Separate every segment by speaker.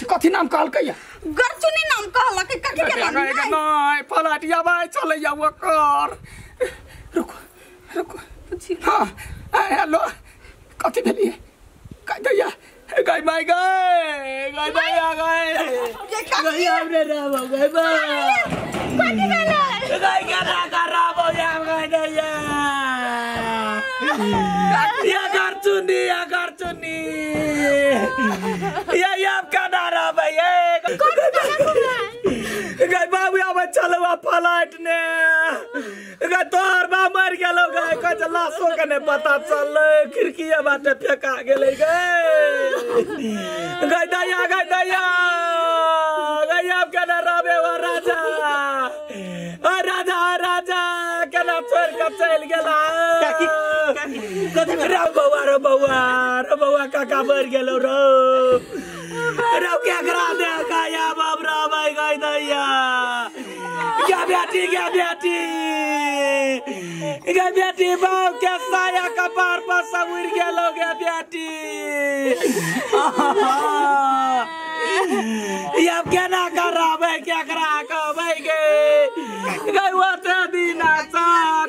Speaker 1: कथी नाम कहल कहिया
Speaker 2: गरचुनी नाम कहला के कथी के नाम
Speaker 1: नहीं फलाटिया भाई चले जा वो कर रुको रुको हां हेलो कथी भेलिए कह दैया गाय माय गाय दैया गाय गाय हमरे राम गाय बा
Speaker 2: कथी भेले
Speaker 1: गाय के ना कराबो या गाय दैया या गरचुनी या आपका नारा भाई गाय बाबू अब चलो फ्लाइट ने गाय तोहर बा मर गेलो गाय कच लाशो के ने पता चल खिड़कीया बाटे फेंका गेलै गाय दैया गाय आपका नारा बे राजा राजा केना छोड़ के चल गेला रे बउआ काका मर गेलो रो क्या करा दे गाया बाबरा भाई गाय दैया क्या बेटी बाप के साया कपार पर समुर गेलो गे बेटी ये अब क्या ना कर रहा भाई क्या करा का भाई गे गाय वाटे दिना सा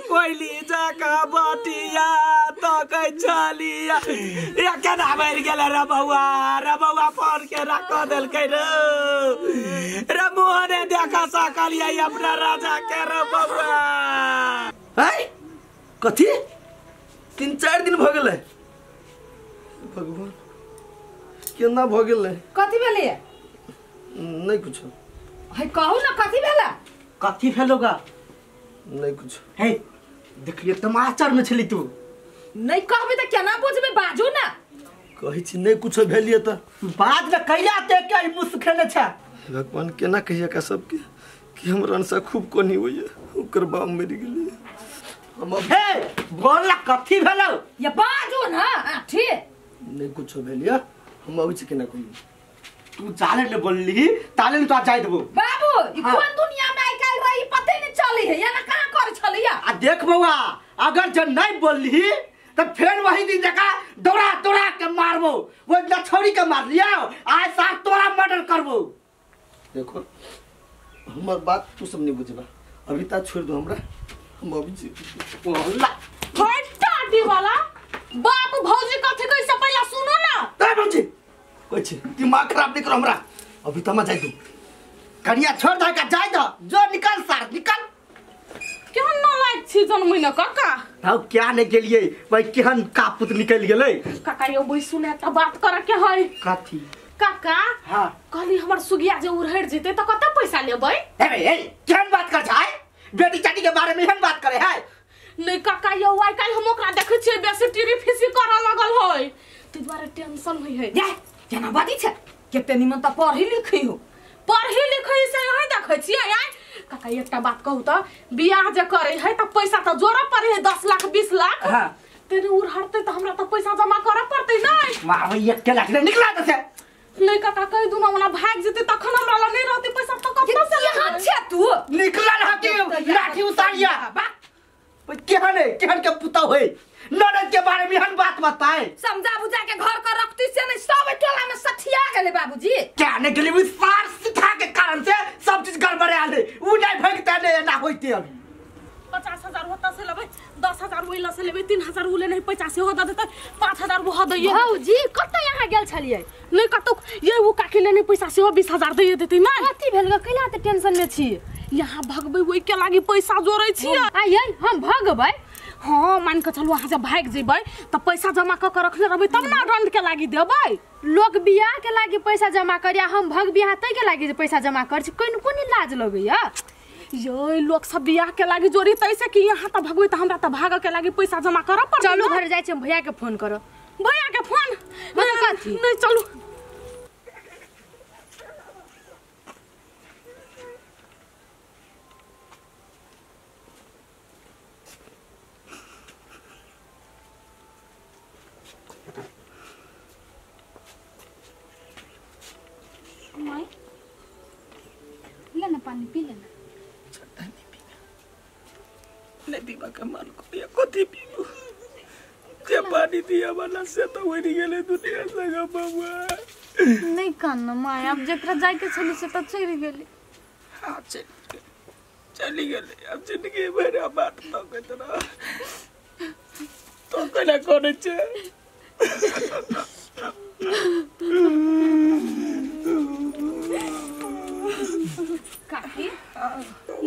Speaker 1: कोयली जका बटिया तो कई चलिया ये क्या ना मर गेला रे बउआ फोन के रख देल के रे मोहने देखा सकलिया अपना राजा के रे बउआ है कथी 3-4 दिन भ गेलै भगवान केना भ गेलै
Speaker 2: कथी भेले
Speaker 1: नहीं कुछ
Speaker 2: है कहू ना कथी भेलोगा
Speaker 1: नहीं कुछ
Speaker 3: हे देखलिए टमाटर में छली तू
Speaker 2: नहीं कहबे त केना बुझबे बाजू ना
Speaker 1: कहि छी नहीं कुछ भेलिए त
Speaker 3: बात में कैला ते के मुस खेले छ
Speaker 1: भगवान केना कहिया का सबके कि हमरा से खूब कोनी होइए ओकर बाप मरि गेलै
Speaker 3: हम हे बोलला कथी भेलो
Speaker 2: ये बाजू ना आठी
Speaker 1: नहीं कुछ भेलिए हम आबै छी केना कोनी
Speaker 3: तू जाले ने बोलली ताले ने तो आ जाय देबो
Speaker 2: बाबू ई कोन दुनिया में आई काल रही पते नहीं चली है या ना कहां कर छलिया
Speaker 3: आ देख बउआ अगर ज नहीं बोलली तो फिर वही दिन जका दौड़ा के मारबो वो लछौड़ी के मार लिया आज साथ तोरा मर्डर करबो
Speaker 1: देखो हमर बात तू सब नहीं बुझबा अभी ता छोड़ दो हमरा हम अभी जी
Speaker 3: बोलला
Speaker 2: फटाडी वाला बाप भौजी कथि कहि से पहले सुनो ना
Speaker 1: ए भौजी कुछ दिमाग खराब नहीं करो हमरा अभी तमा जाय दू
Speaker 3: करिया छोड़ दे का जाय दो जो निकल सार निकल
Speaker 2: केहन न लाइक छी जन्म न काका
Speaker 3: हाउ क्या नहीं गेलिए भाई केहन कापुत निकल गेलै
Speaker 2: काका यो बोई सुने त बात करे के है
Speaker 3: कथी
Speaker 2: काका
Speaker 3: हां
Speaker 2: कहली हमर सुगिया जे उड़हड़ जेते त कते पैसा लेबै
Speaker 3: ए केहन बात कर छै बेटी चाटी के बारे में एहन बात करे है
Speaker 2: नहीं काका यो आइ काल हम ओकरा देखै छियै बेसी टीरी फिसी करऽ लगल है तै दुआरे टेंशन होई है
Speaker 4: जा जना बाती छ केते निमन त पढ़ी लिखी हो
Speaker 2: पढ़ी लिखै से यही देखै छियै यार काका एकटा बात कहू त बियाह जे करे है त पैसा त जोरा पड़े है 10 लाख 20 लाख
Speaker 3: हां
Speaker 2: तेरे उड़हड़ते त हमरा त पैसा जमा करऽ पड़तै नै
Speaker 3: मार एक के लाख निकला दे
Speaker 2: नहीं काका कह दूना वाला भाग जेते तखन हमरा ला नहीं रहते पैसा त कतना से
Speaker 4: यहाँ छ तू
Speaker 3: निकला रहती लाठी उतारिया बा केहन के पुता होई ननद के बारे में हन बात बताए
Speaker 4: समझा बुझा के घर का रखती से नहीं सब टोला में सठिया गेले बाबूजी
Speaker 3: क्या ने गेली विस्तार सिखा के कारण से सब चीज गड़बड़े आले उ नहीं भगता ने ना होइते अभी
Speaker 2: 50,000 होता से लेबै 10,000 ओइला से लेबै 3,000 उले नहीं 50 हो देतै 5,000 वो दैए
Speaker 4: भौजी कत यहाँ गेल छलिए
Speaker 2: नहीं कतौ ये वो काकी लेने पैसा से 20,000 दै देतै ना
Speaker 4: कथि भेल ग कैला त टेंशन में छी
Speaker 2: यहाँ भगबै ओइ के लागि पैसा जोरै छी
Speaker 4: आयै हम भगबै
Speaker 2: हां मान के चलू वहां से भाग जेबै त पैसा जमा क के रखले रहबै तब ना दंड के लागि देबै
Speaker 4: लोग बियाह के लागि पैसा जमा करिया हम भग बियाह तै के लागि पैसा जमा कर छी कोन लाज लगैया
Speaker 2: ये लोग सब बियाह के लागि जोरी तैसे कि यहाँ त भगबै त हमरा त भाग के लागि पैसा जमा करऽ पड़त
Speaker 4: चलो घर जाय छी भैया के फोन करो
Speaker 2: भैया के फोन
Speaker 4: कथी
Speaker 2: नहीं चलू
Speaker 5: माई लेना पानी पी लेना
Speaker 1: नहीं पीबा का मन को या कथी पीबू जे पानी दिया वाला से तो वही गेले दुनिया लगा बाबा
Speaker 4: नहीं कान माय अब जकरा जाय के छली से त चली गेली।
Speaker 1: हाँ चली गेली अब जिंदगी भर बात तो कहतना तो कला कोने छे
Speaker 2: काकी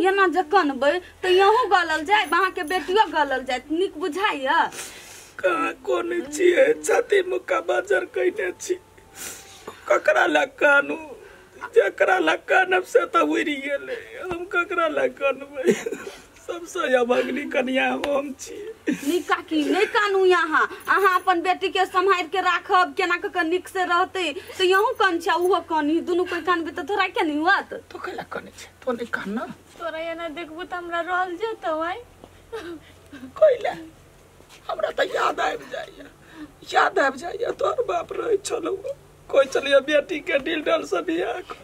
Speaker 2: ये ना जकन बे तो यहू गलल जाय वहां के बेटियो गलल जाय निक बुझाइया
Speaker 1: कहाँ कोने छिए छाती मुका बाजार कइने छी ककरा लकानु जकरा लकान से त उड़ी गेले हम ककरा लकानबै सबसे अभगनी कन्या हम छी।
Speaker 2: नी काकी नहीं कानू यहाँ अहाँ अपन बेटी के संभाल के राखब केना क निक से रहते तो यहू कन छ उहो कनी दुनु कोई कानबे त थोड़ा के नहीं होत
Speaker 1: तो कला कने छे तो नहीं कान
Speaker 4: तोरा एना देखबो त हमरा रहल जेतो भाई
Speaker 1: कोइला हमरा त याद आबि जाइया तोर बाप रहे चलो कोई चलिए बेटी के दिल डल से बियाह कर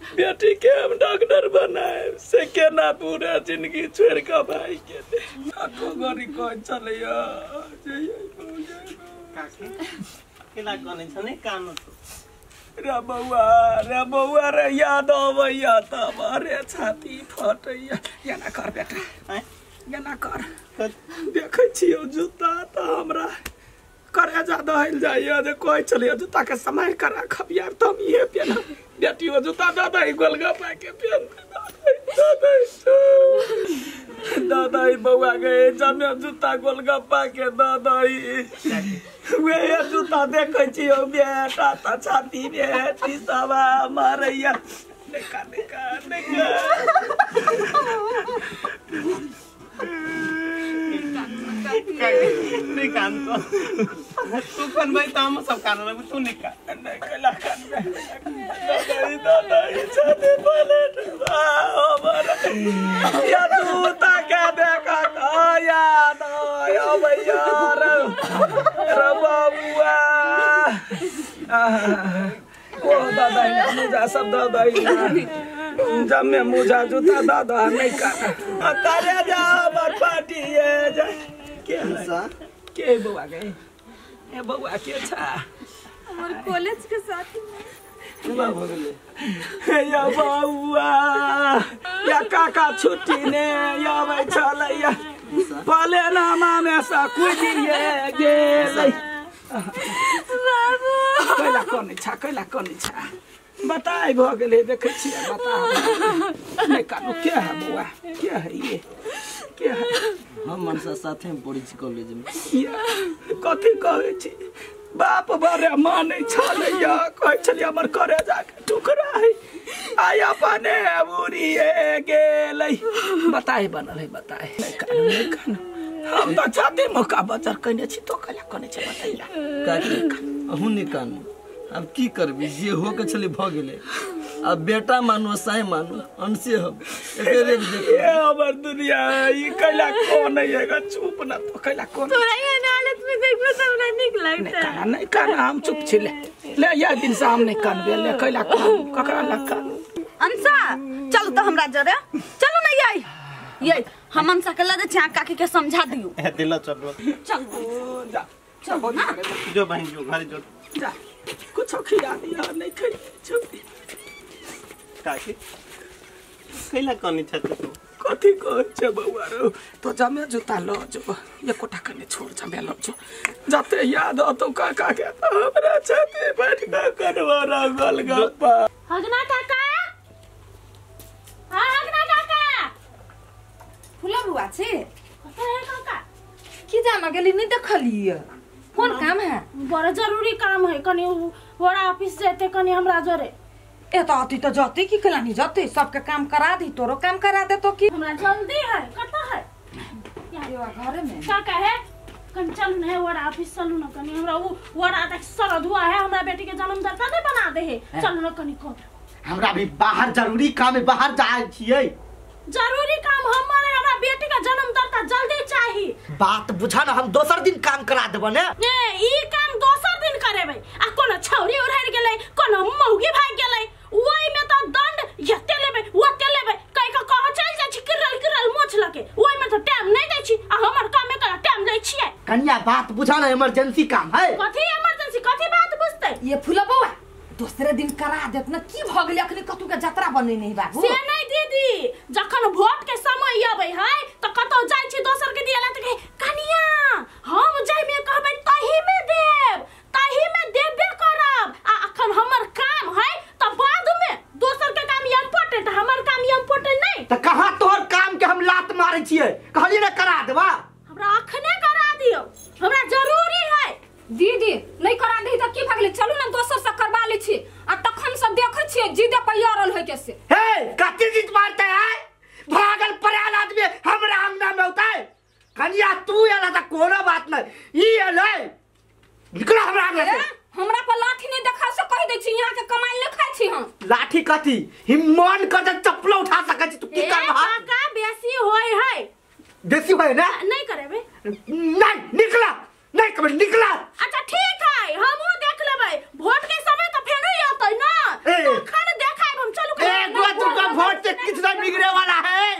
Speaker 1: बेटी के हम डॉक्टर बनाए से केना पूरा जिंदगी छोड़ के भाई के आठो गरी कोई चलिए
Speaker 3: काकी केला कने छ ने कान
Speaker 1: रे बउआ रे याद आबैया त मारे छाती फटैया एना कर बेटा एना कर देखै छियौ जूता त हमरा करे जा दहल जाइए जे कोई चलिए जूता के समय कर राखब यार तुम ये पहना बेटी वो जूता दादा ही गोलगप्पा के पहन दादा ही बउआ गए जमे जूता गोलगप्पा के दादा ही वे जूता देखे छियो बेटा त छाती बेटी सब मारैया निका
Speaker 3: नहीं कान तो तू कन भाई तो हम सब कान में तू निका
Speaker 1: नहीं कला कान दादा ये छाती पलट हमारा या जूता के देखा या या भैया रे बाबूआ ओ दादा मुझा सब दादा जब मैं मुझा जूता दादा नहीं काटा करे जा मर पार्टी ये जा के बउआ गए ए बउआ के छा
Speaker 4: हमर कॉलेज के साथी
Speaker 3: पूरा हो गेले
Speaker 1: या बउआ या काका छुट्टी ने या भाई चलैया पले नामा में सा कुदिए गेलै
Speaker 4: बाबू
Speaker 1: कैला कोनी छा बताई भ गेलै देखै छियै बता नहीं कानो के है बउआ के है ये के है
Speaker 3: हम मनसा साथे में पढ़ी छी कॉलेज में
Speaker 1: कथी कहै छी बाप बरे मानै छलैया कहै छलियै हमर करे जाके टुकड़ा है आय अपने बुढ़िए गेलै बताई बनल है बताई नहीं कानो हम त छाती मौका बजर कने छी तो कला कने छै बताइया
Speaker 3: काकी अहू नहीं कान अब की करबी जे हो के छले भ गेले अब बेटा मानो साई मानो अनसे हम एकरे देख
Speaker 1: ये हमर दुनिया ई कला कोन है चुप ना तो कला कोन
Speaker 4: तोरा ये हालत में देखबो त हमरा नीक लागता
Speaker 1: नहीं कान हम चुप छी ले या दिन से हम नहीं कान ले कला कोन ककरा लका
Speaker 2: अंसा चल तो हमरा जरे चलो ना ये हम अंसा के लगे छा काकी के समझा दियो
Speaker 3: ए दिला चलो
Speaker 2: चल
Speaker 1: जा सब ना
Speaker 3: जो बहन जो घर जो
Speaker 1: जा कुछ खिला दिया नहीं खाई चुप
Speaker 3: काकी कैला कनी छ तू
Speaker 1: कथी कहै छै बउआ रो तो जमे जूता लो जो ये कोटा कने छोड़ जमे लो जो जाते याद हो तो काका के तो हमरा छाती बैठ के करवारा गोलगप्पा
Speaker 4: हगना काका हां हगना काका
Speaker 2: फुला बुआ छे
Speaker 4: कते है काका
Speaker 2: की जाना गेली नहीं देखलिए कौन काम है
Speaker 4: बड़ा जरूरी काम है कनी बड़ा ऑफिस जाते कनी हमरा जरे
Speaker 2: ए तो आती तो जाती की कलानी जाती सबके काम करा दी तोरो काम करा दे तो की
Speaker 4: हमरा जल्दी है कता है
Speaker 2: ये घर में
Speaker 4: काका है कन चल न बड़ा ऑफिस चलू न कनी हमरा वो बड़ा तक सरद हुआ है हमरा बेटी के जन्म दर्ता नहीं बना दे है चलू न कनी को
Speaker 3: हमरा भी बाहर जरूरी काम है बाहर जाए छिए
Speaker 4: जरूरी काम हमारे हमरा बेटी का जन्म दर्ता जल्दी चाहिए
Speaker 3: बात बुझा ना हम दोसर दिन काम करा देबो ने
Speaker 4: ई काम दोसर दिन करेबै आ कोनो छौरी उड़ार गेलै कोनो मौगी भाग गेलै ओई में तो दंड यते लेबै ओते लेबै कई का कह चल जाइ छी किरल मोछ लके ओई में तो टाइम नहीं दै छी आ हमर काम में का टाइम लै छियै
Speaker 3: कन्या बात बुझा ना इमरजेंसी काम है
Speaker 4: कथी इमरजेंसी कथी बात बुझतै
Speaker 2: ये फुला बउआ
Speaker 6: दूसरे दिन करा देत ना की भ गेलै अखनी कतु के यात्रा बने नहीं बाबू
Speaker 4: से नहीं दीदी जखन वोट के समय आबै है त कतौ जाय छी दोसर के दियाला त कनिया हम जाय में कहबै तही में देबे करब आ अखन हमर काम है त बाद में दोसर के काम इम्पोर्टेंट हमर काम इम्पोर्टेंट नहीं
Speaker 3: त कहां तोहर काम के हम लात मारै छियै कहली ना करा देबा
Speaker 4: हमरा अखने करा दियो हमरा जरूरी है
Speaker 6: दीदी नहीं करा दही त की भ गेलै चलू ना दोसर से करबा लै छी आ तखन सब देखै छियै जिदे पैयारल होय के से
Speaker 3: हे कति जीत मारते है भागल पराल आदमी हमरा अंगना में होता है कनिया तू एला त कोनो बात नहीं ई एलै निकल हमरा अंगना से
Speaker 6: हमरा पर लाठी नहीं देखा से कह दै छी यहां के कमाई ले खाइ छी हम
Speaker 3: लाठी कथी हिम्मन कर चप्पल उठा सकै छी तू की करबा
Speaker 4: काका बेसी होय है
Speaker 3: बेसी होय ना
Speaker 4: नहीं करेबे
Speaker 3: नहीं निकला नहीं कभी निकला
Speaker 4: अच्छा ठीक है हमहू देख लेबै वोट के समय तो फेरो आतै ना तखन देखाय हम चलू
Speaker 3: एक तुमका वोट से कुछ नहीं बिगड़े वाला है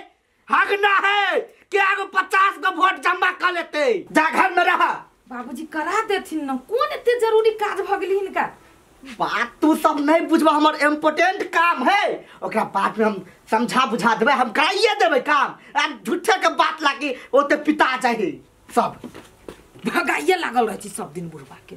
Speaker 3: हगना है कि आगे 50 का वोट जमा कर लेते जा घर में रहा
Speaker 6: बाबूजी करा देथिन न कोन एते जरूरी काज भ गेली हिनका
Speaker 3: बात तू सब नहीं बुझबा हमर इम्पोर्टेंट काम है ओकरा बाद में हम समझा बुझा देबे हम कराइए देबे काम आ झूठे के बात लागी ओते पिता चाहिए सब
Speaker 6: भगाइए लागल रहै छी सब दिन बुढ़बा के